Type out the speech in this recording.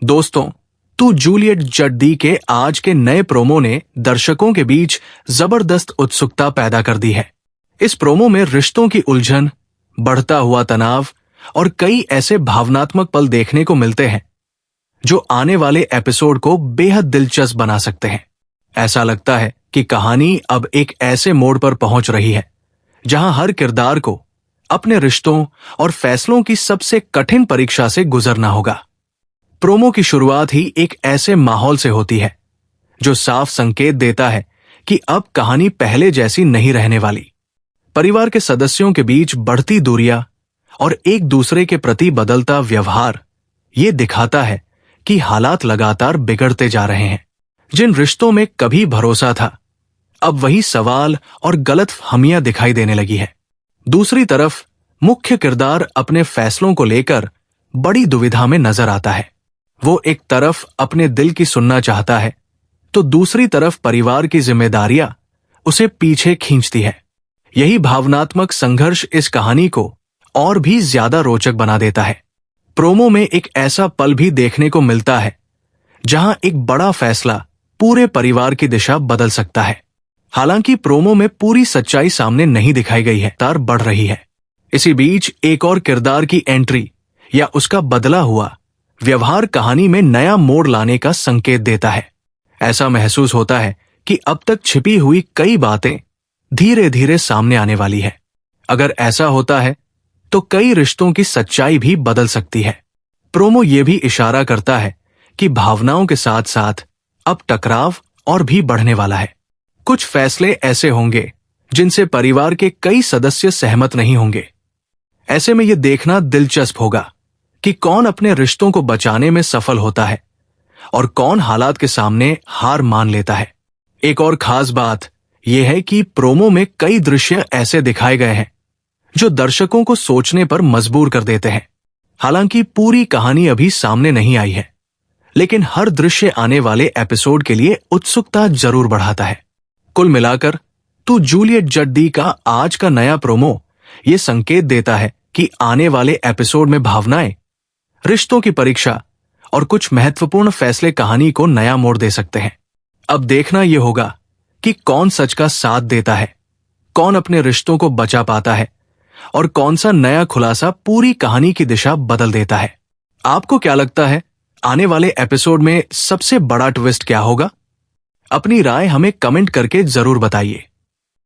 दोस्तों, तू जूलियट जड्डी के आज के नए प्रोमो ने दर्शकों के बीच जबरदस्त उत्सुकता पैदा कर दी है। इस प्रोमो में रिश्तों की उलझन, बढ़ता हुआ तनाव और कई ऐसे भावनात्मक पल देखने को मिलते हैं जो आने वाले एपिसोड को बेहद दिलचस्प बना सकते हैं। ऐसा लगता है कि कहानी अब एक ऐसे मोड़ पर पहुंच रही है जहां हर किरदार को अपने रिश्तों और फैसलों की सबसे कठिन परीक्षा से गुजरना होगा। प्रोमो की शुरुआत ही एक ऐसे माहौल से होती है जो साफ संकेत देता है कि अब कहानी पहले जैसी नहीं रहने वाली। परिवार के सदस्यों के बीच बढ़ती दूरियां और एक दूसरे के प्रति बदलता व्यवहार ये दिखाता है कि हालात लगातार बिगड़ते जा रहे हैं। जिन रिश्तों में कभी भरोसा था, अब वही सवाल और गलतफहमियां दिखाई देने लगी है। दूसरी तरफ मुख्य किरदार अपने फैसलों को लेकर बड़ी दुविधा में नजर आता है। वो एक तरफ अपने दिल की सुनना चाहता है, तो दूसरी तरफ परिवार की जिम्मेदारियां उसे पीछे खींचती है। यही भावनात्मक संघर्ष इस कहानी को और भी ज्यादा रोचक बना देता है। प्रोमो में एक ऐसा पल भी देखने को मिलता है जहां एक बड़ा फैसला पूरे परिवार की दिशा बदल सकता है। हालांकि प्रोमो में पूरी सच्चाई सामने नहीं दिखाई गई है, तार बढ़ रही है। इसी बीच एक और किरदार की एंट्री या उसका बदला हुआ व्यवहार कहानी में नया मोड़ लाने का संकेत देता है। ऐसा महसूस होता है कि अब तक छिपी हुई कई बातें धीरे धीरे सामने आने वाली है। अगर ऐसा होता है तो कई रिश्तों की सच्चाई भी बदल सकती है। प्रोमो ये भी इशारा करता है कि भावनाओं के साथ साथ अब टकराव और भी बढ़ने वाला है। कुछ फैसले ऐसे होंगे जिनसे परिवार के कई सदस्य सहमत नहीं होंगे। ऐसे में यह देखना दिलचस्प होगा कि कौन अपने रिश्तों को बचाने में सफल होता है और कौन हालात के सामने हार मान लेता है। एक और खास बात यह है कि प्रोमो में कई दृश्य ऐसे दिखाए गए हैं जो दर्शकों को सोचने पर मजबूर कर देते हैं। हालांकि पूरी कहानी अभी सामने नहीं आई है, लेकिन हर दृश्य आने वाले एपिसोड के लिए उत्सुकता जरूर बढ़ाता है। कुल मिलाकर तू जूलियट जड्डी का आज का नया प्रोमो ये संकेत देता है कि आने एपिसोड एपिसोड में भावनाएं, रिश्तों की परीक्षा और कुछ महत्वपूर्ण फैसले कहानी को नया मोड़ दे सकते हैं। अब देखना यह होगा कि कौन सच का साथ देता है, कौन अपने रिश्तों को बचा पाता है और कौन सा नया खुलासा पूरी कहानी की दिशा बदल देता है। आपको क्या लगता है, आने वाले एपिसोड में सबसे बड़ा ट्विस्ट क्या होगा? अपनी राय हमें कमेंट करके जरूर बताइए।